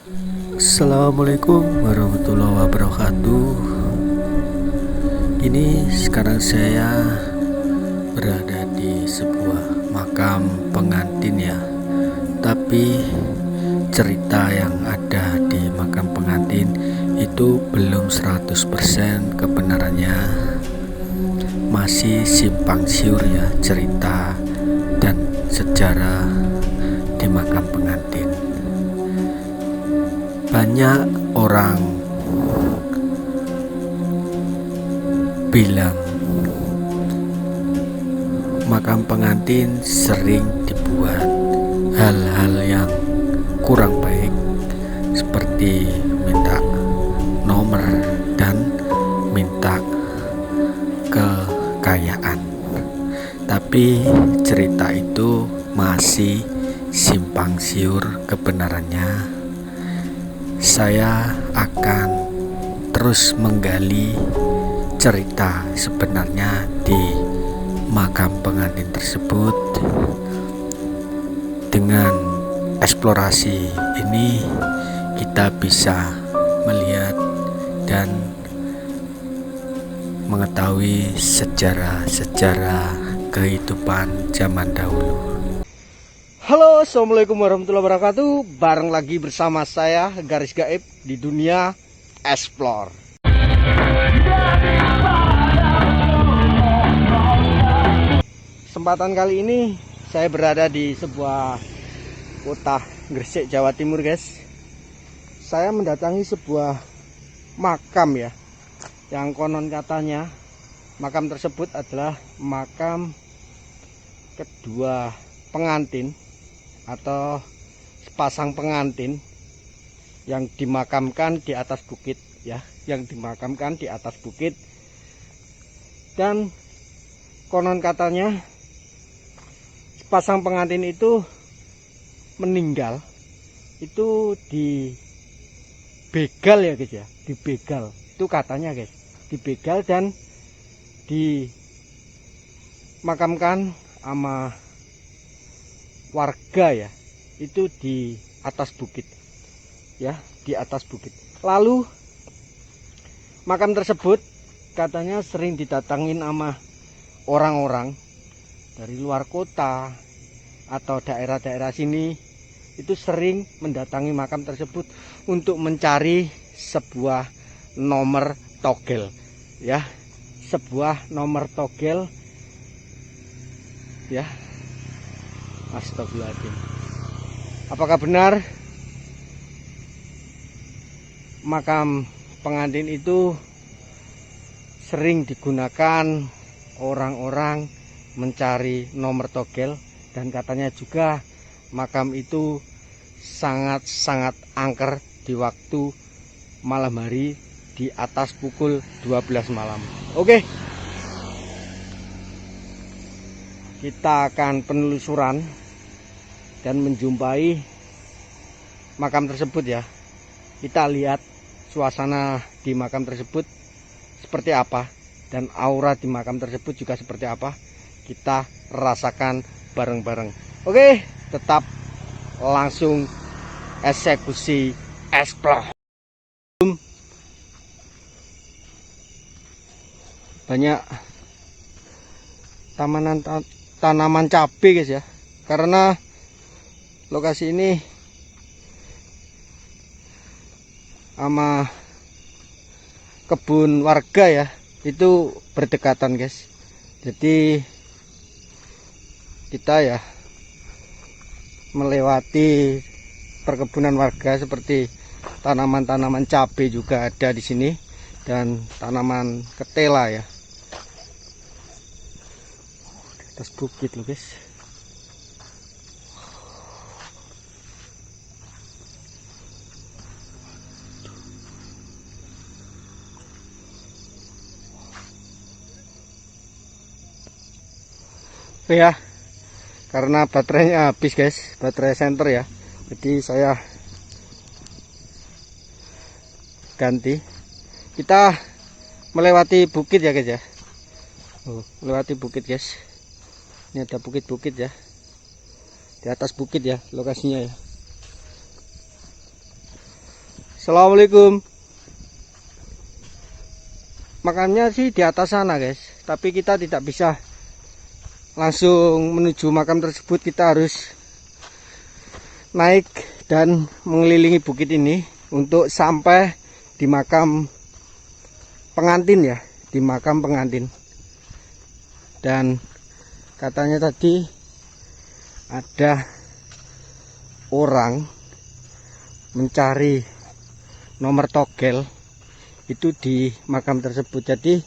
Assalamualaikum warahmatullahi wabarakatuh. Ini sekarang saya berada di sebuah makam pengantin ya. Tapi cerita yang ada di makam pengantin itu belum 100% kebenarannya. Masih simpang siur ya cerita dan sejarah di makam pengantin. Banyak orang bilang makam pengantin sering dibuat hal-hal yang kurang baik, seperti minta nomor dan minta kekayaan. Tapi cerita itu masih simpang siur kebenarannya. Saya akan terus menggali cerita sebenarnya di makam pengantin tersebut. Dengan eksplorasi ini kita bisa melihat dan mengetahui sejarah-sejarah kehidupan zaman dahulu. Halo, assalamualaikum warahmatullahi wabarakatuh. Bareng lagi bersama saya Garis Gaib di dunia explore. Kesempatan kali ini saya berada di sebuah kota Gresik, Jawa Timur, guys. Saya mendatangi sebuah makam ya, yang konon katanya makam tersebut adalah makam kedua pengantin atau sepasang pengantin yang dimakamkan di atas bukit ya, dan konon katanya sepasang pengantin itu meninggal itu di begal ya guys ya, dibegal itu katanya guys, dibegal dan dimakamkan sama warga ya, itu di atas bukit ya, di atas bukit. Lalu makam tersebut katanya sering didatangin sama orang-orang dari luar kota atau daerah-daerah sini, itu sering mendatangi makam tersebut untuk mencari sebuah nomor togel ya, sebuah nomor togel ya. Astagfirullahaladzim. Apakah benar makam pengantin itu sering digunakan orang-orang mencari nomor togel, dan katanya juga makam itu sangat-sangat angker di waktu malam hari di atas pukul 12 malam. Oke, kita akan penelusuran dan menjumpai makam tersebut ya. Kita lihat suasana di makam tersebut seperti apa, dan aura di makam tersebut juga seperti apa. Kita rasakan bareng-bareng. Oke, tetap langsung eksekusi explore. Banyak tanaman cabai guys ya, karena lokasi ini sama kebun warga ya, itu berdekatan guys. Jadi kita ya melewati perkebunan warga, seperti tanaman-tanaman cabai juga ada di sini, dan tanaman ketela ya, di atas bukit loh guys. Ya, karena baterainya habis guys, baterai senter ya, jadi saya ganti. Kita melewati bukit ya guys ya, melewati bukit guys. Ini ada bukit-bukit ya, di atas bukit ya lokasinya ya. Assalamualaikum. Makamnya sih di atas sana guys, tapi kita tidak bisa langsung menuju makam tersebut. Kita harus naik dan mengelilingi bukit ini untuk sampai di makam pengantin ya, di makam pengantin. Dan katanya tadi ada orang mencari nomor togel itu di makam tersebut. Jadi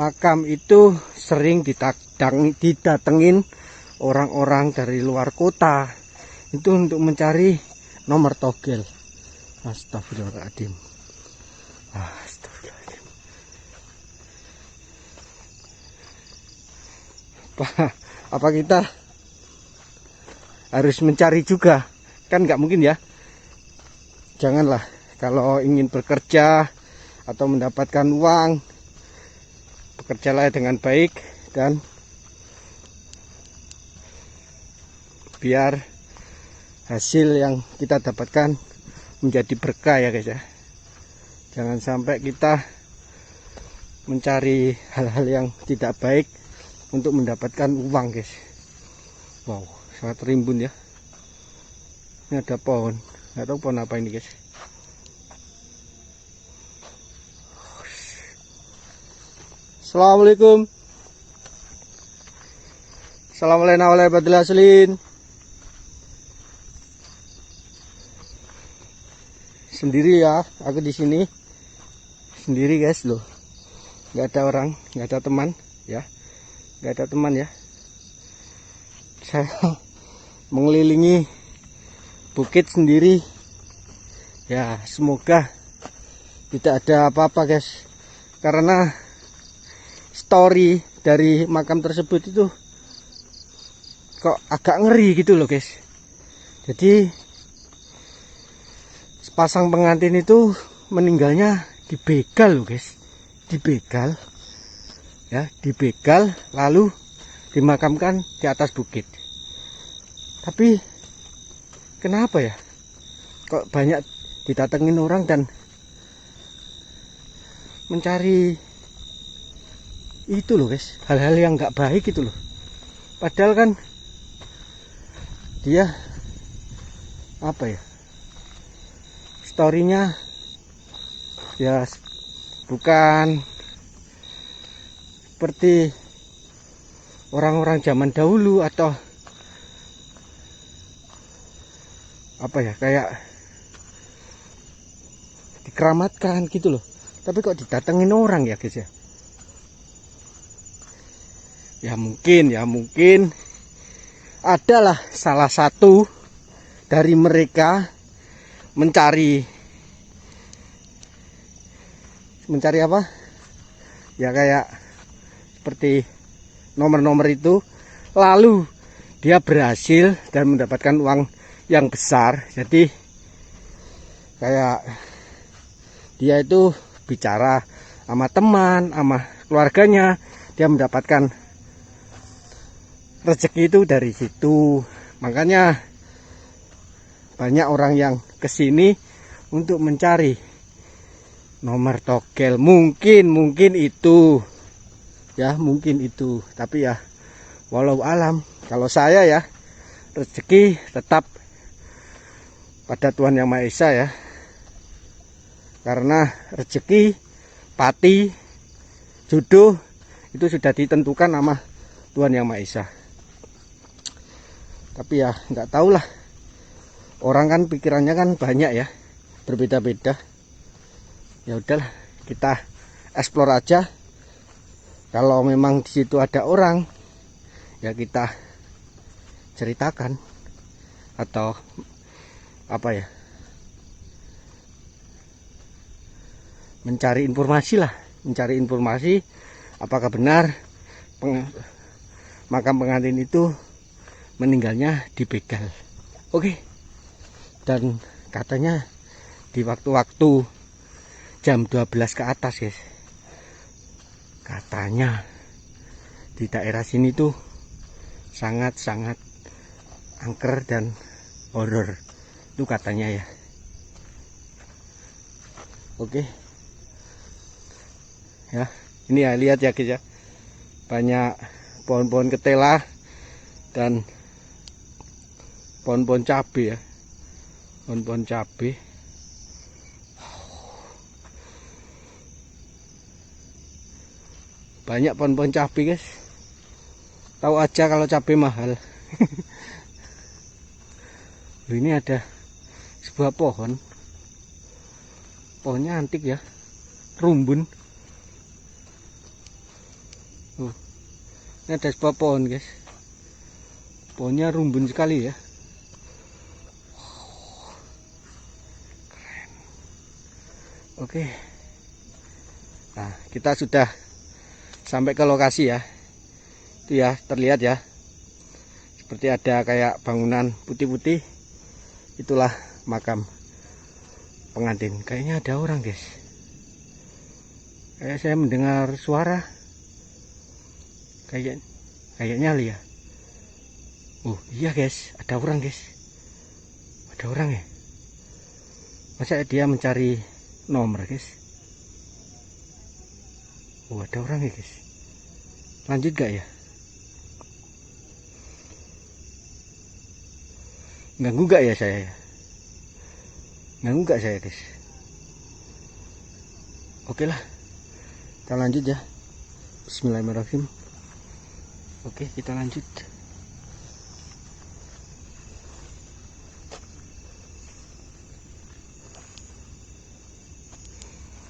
makam itu sering didatengin orang-orang dari luar kota itu untuk mencari nomor togel. Astagfirullahaladzim. Astagfirullahaladzim. Apa kita harus mencari juga? Kan nggak mungkin ya. Janganlah, kalau ingin bekerja atau mendapatkan uang, bekerjalah dengan baik dan biar hasil yang kita dapatkan menjadi berkah ya guys ya. Jangan sampai kita mencari hal-hal yang tidak baik untuk mendapatkan uang guys. Wow, sangat rimbun ya. Ini ada pohon, nggak tahu pohon apa ini guys. Assalamualaikum. Assalamualaikum warahmatullahi wabarakatuh. Sendiri ya, aku di sini sendiri guys loh. Nggak ada orang, nggak ada teman ya, nggak ada teman ya. Saya mengelilingi bukit sendiri ya, semoga tidak ada apa-apa guys, karena story dari makam tersebut itu kok agak ngeri gitu loh guys. Jadi sepasang pengantin itu meninggalnya dibegal loh guys, dibegal ya, dibegal lalu dimakamkan di atas bukit. Tapi kenapa ya kok banyak didatengin orang dan mencari itu loh guys, hal-hal yang nggak baik itu loh. Padahal kan dia apa ya, storynya ya bukan seperti orang-orang zaman dahulu atau apa ya, kayak dikeramatkan gitu loh. Tapi kok didatengin orang ya guys ya. Ya mungkin adalah salah satu dari mereka mencari apa ya, kayak seperti nomor-nomor itu, lalu dia berhasil dan mendapatkan uang yang besar. Jadi kayak dia itu bicara sama teman, sama keluarganya, dia mendapatkan rezeki itu dari situ. Makanya banyak orang yang kesini untuk mencari nomor togel. Mungkin itu ya, mungkin itu. Tapi ya walau alam, kalau saya ya, rezeki tetap pada Tuhan Yang Maha Esa ya. Karena rezeki, pati, jodoh itu sudah ditentukan sama Tuhan Yang Maha Esa. Tapi ya nggak tahulah, orang kan pikirannya kan banyak ya, berbeda-beda. Ya udahlah, kita explore aja. Kalau memang di situ ada orang, ya kita ceritakan atau apa ya, mencari informasi lah, mencari informasi apakah benar makam pengantin itu meninggalnya dibegal. Oke. Dan katanya di waktu-waktu jam 12 ke atas guys, katanya di daerah sini tuh sangat-sangat angker dan horor itu katanya ya. Oke. Ya, ini ya, lihat ya guys ya. Banyak pohon-pohon ketela dan pohon-pohon cabai ya. Pohon-pohon cabai. Banyak pohon-pohon cabai guys. Tahu aja kalau cabai mahal. Ini ada sebuah pohon. Pohonnya antik ya. Rumbun. Ini ada sebuah pohon guys. Pohonnya rumbun sekali ya. Keren. Oke. Nah, kita sudah sampai ke lokasi ya. Itu ya, terlihat ya. Seperti ada kayak bangunan putih-putih. Itulah makam pengantin. Kayaknya ada orang guys. Kayak saya mendengar suara. Kayaknya ya. Oh iya guys, ada orang guys. Ada orang ya. Masa dia mencari nomor guys. Oh ada orang ya guys. Lanjut gak ya? Ganggu gak ya saya ya? Ganggu gak saya guys? Oke lah, kita lanjut ya. Bismillahirrahmanirrahim. Oke, kita lanjut.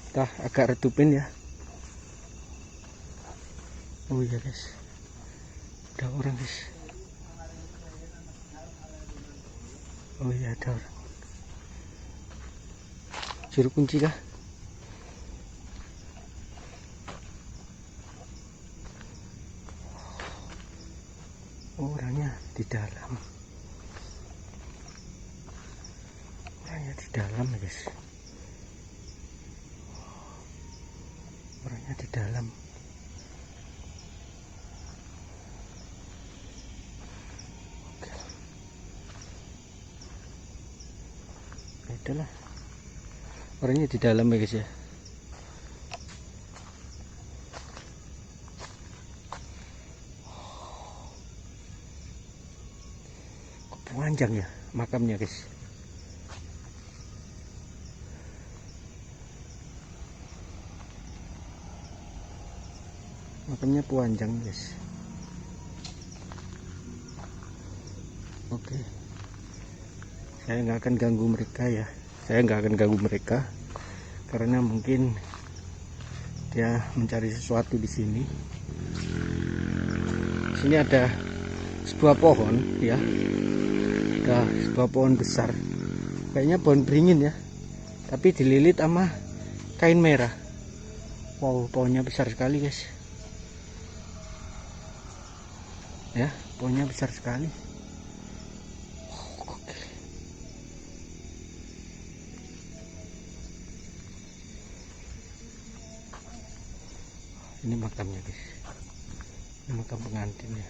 Kita agak redupin ya. Oh iya guys, ada orang guys. Oh iya ada orang. Juru kunci kah? Orangnya di dalam. Orangnya di dalam ya guys. Orangnya di dalam. Oke. Itulah. Orangnya di dalam ya guys ya. Panjang ya makamnya guys. Makamnya panjang guys. Oke. Saya nggak akan ganggu mereka ya. Saya nggak akan ganggu mereka karena mungkin dia mencari sesuatu di sini. Sini ada sebuah pohon ya. Ada sebuah pohon besar, kayaknya pohon beringin ya, tapi dililit sama kain merah. Wow, pohonnya besar sekali guys ya, pohonnya besar sekali. Wow, oke. Ini makamnya guys, ini makam pengantin ya.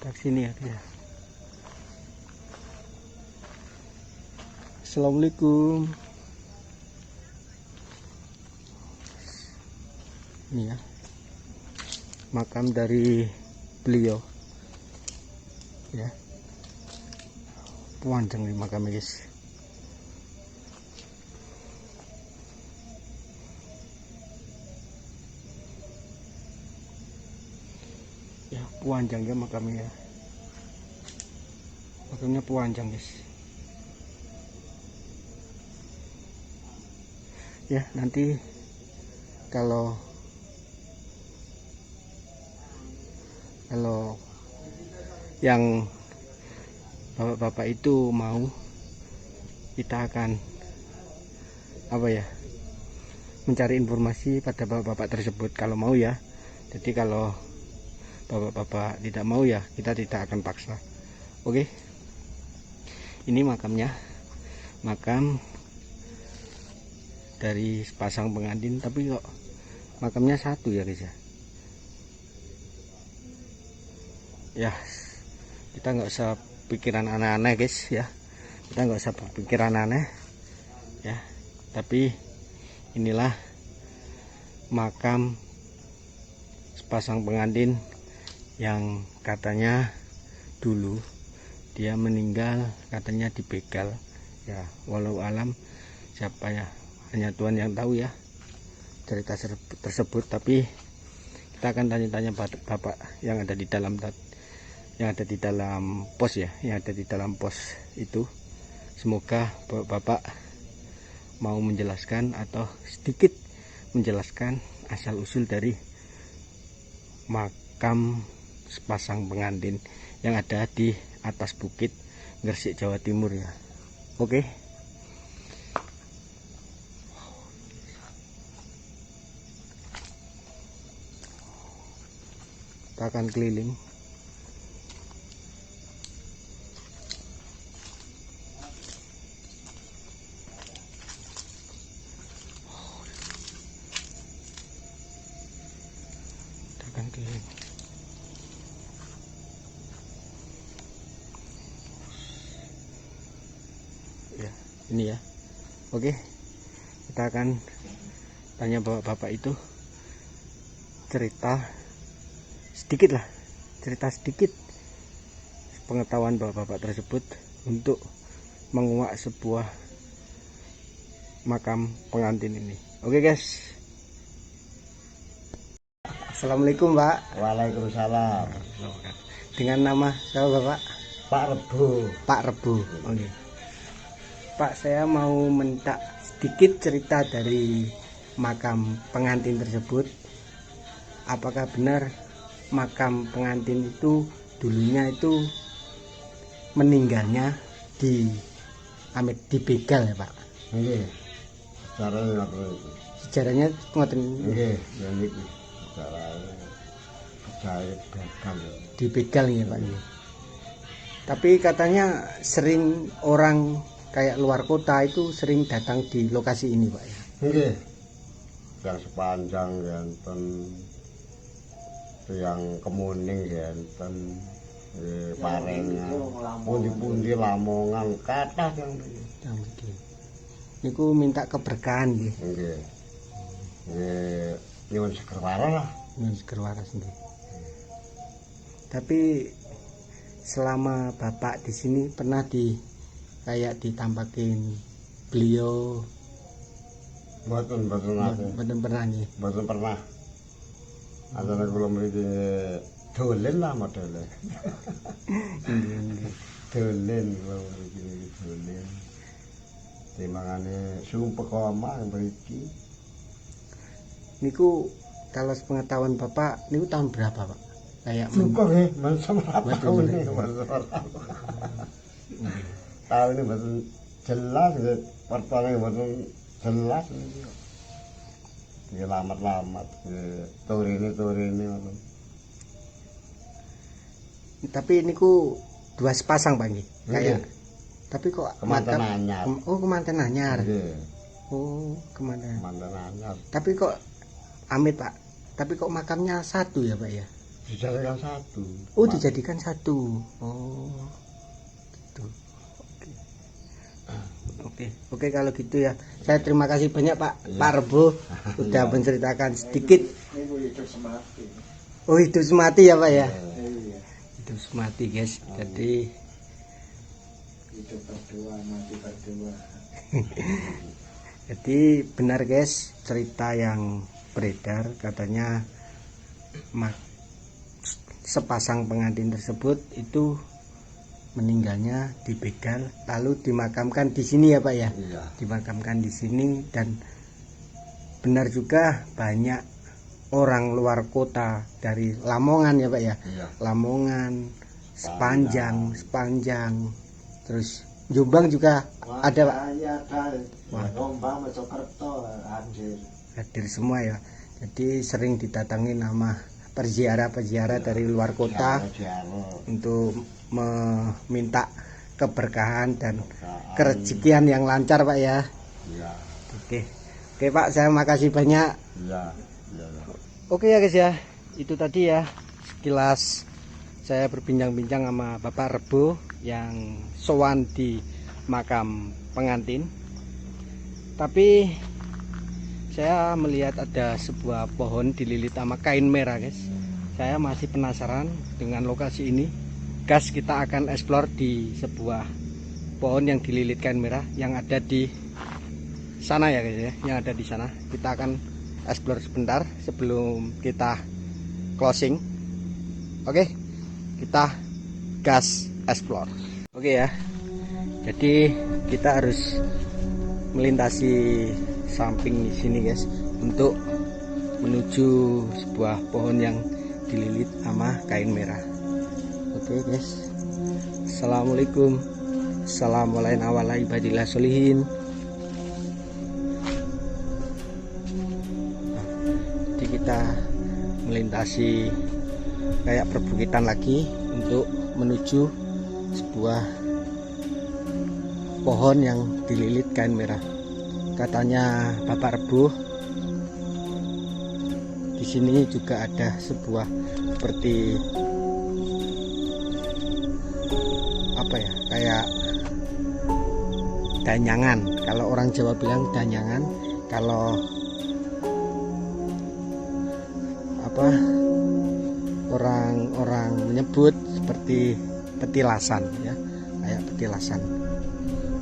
Dari sini ya dia. Assalamualaikum. Ini ya makam dari beliau ya. Panjang nih makamnya guys. Ya panjang ya makamnya. Makamnya panjang guys. Ya nanti kalau yang bapak-bapak itu mau, kita akan apa ya, mencari informasi pada bapak-bapak tersebut kalau mau ya. Jadi kalau bapak-bapak tidak mau ya kita tidak akan paksa. Oke, ini makamnya, makam dari sepasang pengantin, tapi kok makamnya satu ya guys ya. Ya kita nggak usah pikiran aneh-aneh guys ya, kita nggak usah berpikiran aneh ya. Tapi inilah makam sepasang pengantin yang katanya dulu dia meninggal katanya dibegal ya. Walau alam siapa ya, hanya Tuhan yang tahu ya cerita tersebut. Tapi kita akan tanya-tanya bapak yang ada di dalam pos ya, yang ada di dalam pos itu. Semoga bapak mau menjelaskan atau sedikit menjelaskan asal usul dari makam sepasang pengantin yang ada di atas bukit Gresik, Jawa Timur ya. Oke. Kita akan keliling. Ya, ini ya. Oke, kita akan tanya bapak itu cerita sedikit pengetahuan bapak tersebut untuk menguak sebuah makam pengantin ini. Oke guys. Assalamualaikum Pak. Waalaikumsalam. Dengan nama siapa Bapak? Pak Rebu. Pak Rebu. Oke. Pak, saya mau minta sedikit cerita dari makam pengantin tersebut. Apakah benar makam pengantin itu dulunya itu meninggalnya dibegal ya Pak? Nggih. Sejarahnya ngoten iki. Sejarahnya ngoten. Nggih, ya niki. Sejarahnya percaya begal. Dibegal ya Pak. Tapi katanya sering orang kayak luar kota itu sering datang di lokasi ini Pak ya. Nggih. Yang sepanjang enten yang kemuning enten Parengan, pundi-pundi Lamongan kathah yang mriki. Niku minta keberkahan nggih. nggih. Nggih, nyuwun seger waras lah. Nyuwun seger waras nggih. Tapi selama Bapak di sini pernah kayak ditampakin beliau? Mboten nate. Mboten pernah nggih. Mboten pernah. Antara kula mriki dolen lah modele. Dolen kula mriki dolen. Timangane sumpek omah mriki. Niku kalau sepengetahuan Bapak niku tahun berapa Pak? Kayak sumpek nggih, mboten tahun iki, tahun ini mboten jelas nggih, pertane mboten jelas niki. Nggih lamat-lamat nggih turine ngoten. Tapi niku dua sepasang Pak nggih. Kayak tapi kok kemanten anyar. Oh, kemanten anyar. Nggih. Oh, kemanten anyar. Tapi kok amit Pak. Tapi kok makamnya satu ya Pak ya? Dijadikan satu. Oh, dijadikan satu. Oh. Gitu. Oke kalau gitu ya. Saya terima kasih banyak Pak. Ya. Pak Rebo udah menceritakan sedikit. Oh, hidup semati ya Pak ya? Hidup semati guys. Jadi hidup berdua, mati berdua. Jadi benar guys, cerita yang beredar katanya sepasang pengantin tersebut itu meninggalnya dibegal lalu dimakamkan di sini ya Pak ya? Iya. Dimakamkan di sini, dan benar juga banyak orang luar kota dari Lamongan ya Pak ya? Iya. Lamongan, sepanjang terus Jombang juga ada Pak? Iya, ada. Jombang, Mojokerto, Anjir. hadir semua ya. Jadi sering didatangi nama peziarah-peziarah dari luar kota untuk meminta keberkahan dan kerezekian yang lancar Pak ya. Iya. Oke Pak, saya makasih banyak. Iya. Iya. Oke ya guys ya, itu tadi ya sekilas saya berbincang-bincang sama Bapak Rebo yang sowan di makam pengantin. Tapi saya melihat ada sebuah pohon dililit sama kain merah guys. Saya masih penasaran dengan lokasi ini. Gas, kita akan explore di sebuah pohon yang dililit kain merah yang ada di sana ya guys ya, yang ada di sana. Kita akan explore sebentar sebelum kita closing. Oke, kita gas explore. Oke ya, jadi kita harus melintasi samping sini guys untuk menuju sebuah pohon yang dililit sama kain merah. Oke guys, assalamualaikum, assalamualaikum warahmatullahi wabarakatuh. Jadi kita melintasi kayak perbukitan lagi untuk menuju sebuah pohon yang dililit kain merah. Katanya Bapak Rebo, di sini juga ada sebuah seperti apa ya, kayak danyangan. Kalau orang Jawa bilang danyangan, kalau apa orang-orang menyebut seperti petilasan ya, kayak petilasan.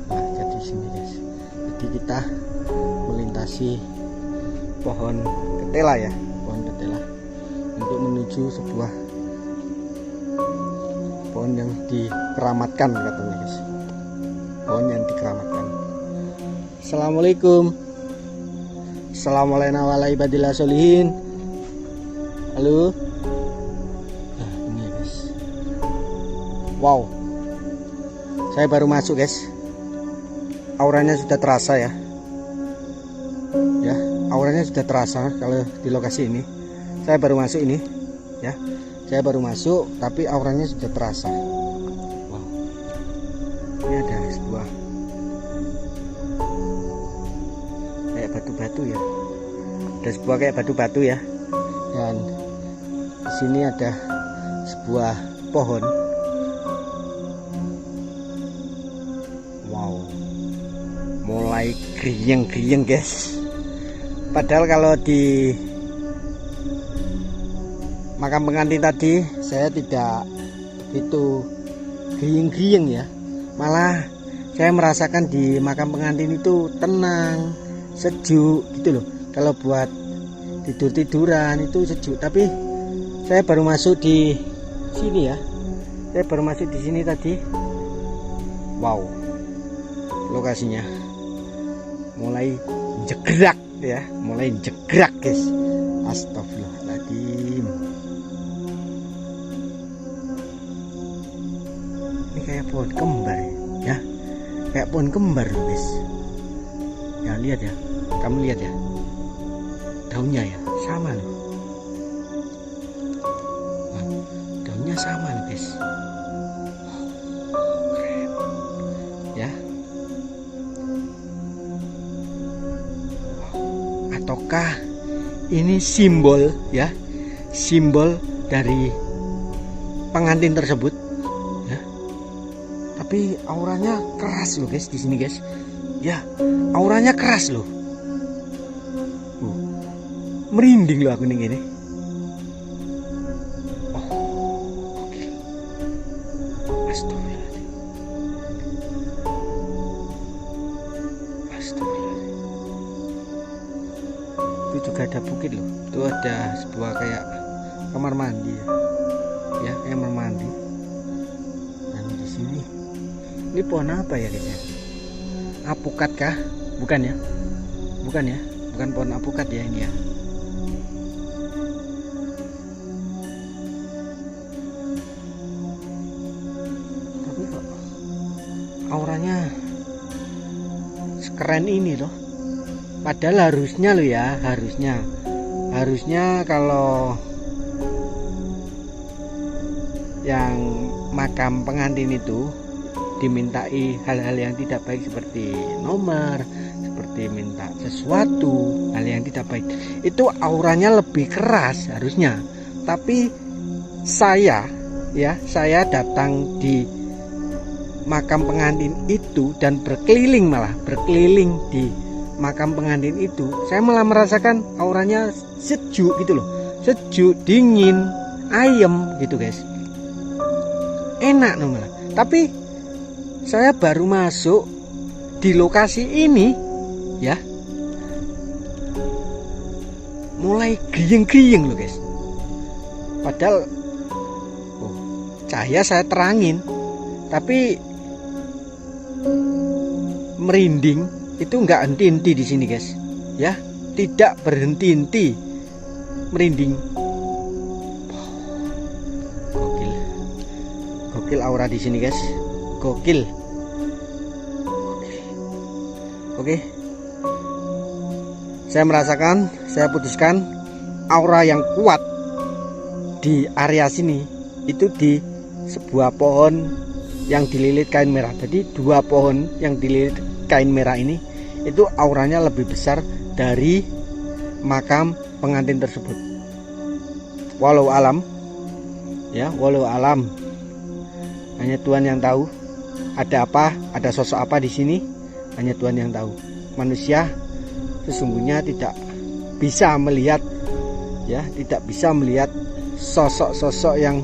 Nah, jadi sini guys. Jadi kita melintasi pohon ketela ya, pohon ketela untuk menuju sebuah pohon yang dikeramatkan katanya guys. Pohon yang dikeramatkan. Assalamualaikum. Assalamualaikum warahmatullahi wabarakatuh. Halo. Nah, ini guys. Wow. Saya baru masuk guys. Auranya sudah terasa ya. Ya, auranya sudah terasa kalau di lokasi ini. Saya baru masuk ini ya. Saya baru masuk tapi auranya sudah terasa. Wow. Ini ada sebuah kayak batu-batu ya. Ada sebuah kayak batu-batu ya. Dan di sini ada sebuah pohon. Wow. Mulai griyeng-griyeng guys. Padahal kalau di makam pengantin tadi saya tidak itu griyeng-griyeng ya. Malah saya merasakan di makam pengantin itu tenang, sejuk gitu loh. Kalau buat tidur-tiduran itu sejuk. Tapi saya baru masuk di sini ya. Saya baru masuk di sini tadi. Wow. Lokasinya mulai jegrak ya, mulai jegrak guys. Astagfirullahaladzim. Ini kayak pohon kembar ya, kayak pohon kembar loh guys. Ya lihat ya, kamu lihat ya, daunnya ya sama loh. Nah, daunnya sama loh guys. Keren ya. Ataukah ini simbol ya, simbol dari pengantin tersebut ya. Tapi auranya keras loh guys di sini guys. Ya, auranya keras loh. Merinding loh aku nih gini. Oh, oke. Astagfirullahaladzim. Astagfirullahaladzim. Itu juga ada bukit loh. Itu ada sebuah kayak kamar mandi ya. Ya, kamar mandi. Dan di sini ini pohon apa ya guys ya? Apukat kah? Bukan ya? Bukan ya? Bukan pohon apukat ya ini ya. Tapi kok auranya sekeren ini loh. Padahal harusnya lo ya, harusnya kalau yang makam pengantin itu dimintai hal-hal yang tidak baik seperti nomor, seperti minta sesuatu, hal yang tidak baik, itu auranya lebih keras harusnya. Tapi saya datang di makam pengantin itu dan berkeliling di makam pengantin itu, saya malah merasakan auranya sejuk gitu loh, sejuk, dingin, ayem gitu guys, enak no malah. Tapi saya baru masuk di lokasi ini ya, mulai giyeng-giyeng loh guys. Padahal cahaya saya terangin, tapi merinding itu nggak henti-henti di sini guys ya, tidak berhenti-henti merinding. Gokil aura di sini guys, gokil. Oke, saya merasakan, saya putuskan aura yang kuat di area sini itu di sebuah pohon yang dililit kain merah. Jadi 2 pohon yang dililit kain merah ini itu auranya lebih besar dari makam pengantin tersebut. Walau alam ya, walau alam, hanya Tuhan yang tahu ada apa, ada sosok apa di sini, hanya Tuhan yang tahu. Manusia sesungguhnya tidak bisa melihat ya, tidak bisa melihat sosok-sosok yang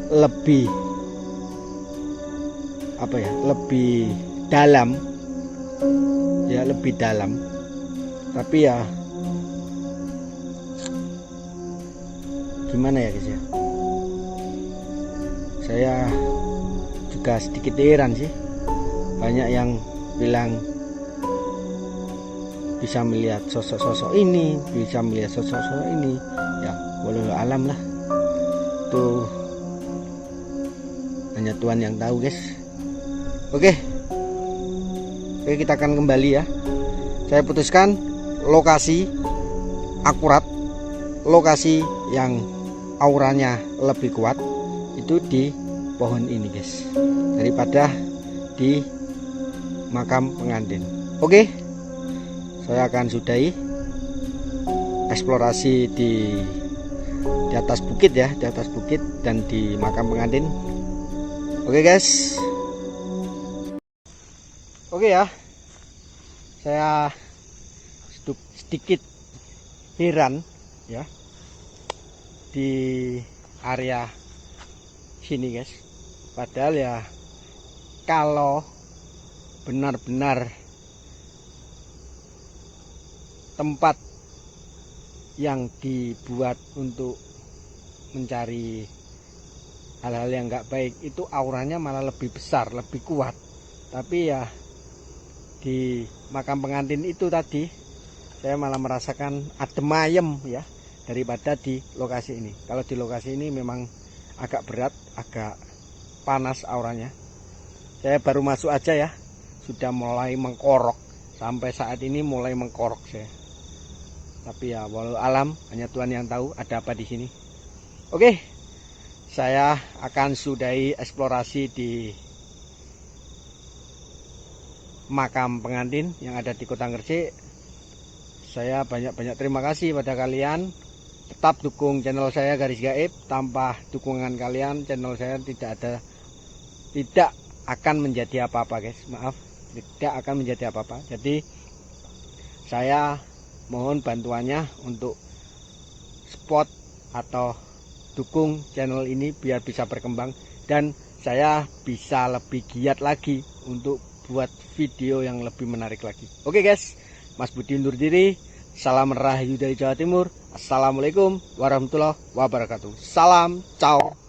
lebih lebih dalam ya, lebih dalam. Tapi ya gimana ya guys ya, saya juga sedikit heran sih, banyak yang bilang bisa melihat sosok-sosok ini, bisa melihat sosok-sosok ini ya, walau alam lah, itu hanya Tuhan yang tahu guys. Oke, kita akan kembali ya. Saya putuskan lokasi akurat, lokasi yang auranya lebih kuat itu di pohon ini guys, daripada di makam pengantin. Oke, saya akan sudahi eksplorasi di atas bukit ya, di atas bukit dan di makam pengantin. Oke guys. Oke ya, saya sedikit heran ya di area sini guys. Padahal ya kalau benar-benar tempat yang dibuat untuk mencari hal-hal yang nggak baik itu auranya malah lebih besar, lebih kuat. Tapi ya di makam pengantin itu tadi saya malah merasakan adem ayem ya, daripada di lokasi ini. Kalau di lokasi ini memang agak berat, agak panas auranya. Saya baru masuk aja ya, sudah mulai mengkorok. Sampai saat ini mulai mengkorok saya. Tapi ya walau alam, hanya Tuhan yang tahu ada apa di sini. Oke, saya akan sudahi eksplorasi di makam pengantin yang ada di Kota Gresik. Saya banyak-banyak terima kasih pada kalian. Tetap dukung channel saya Garis Gaib. Tanpa dukungan kalian channel saya tidak akan menjadi apa-apa guys. Maaf, tidak akan menjadi apa-apa. Jadi saya mohon bantuannya untuk support atau dukung channel ini biar bisa berkembang dan saya bisa lebih giat lagi untuk buat video yang lebih menarik lagi. Oke guys, Mas Budi undur diri. Salam Rahayu dari Jawa Timur. Assalamualaikum warahmatullahi wabarakatuh. Salam, ciao.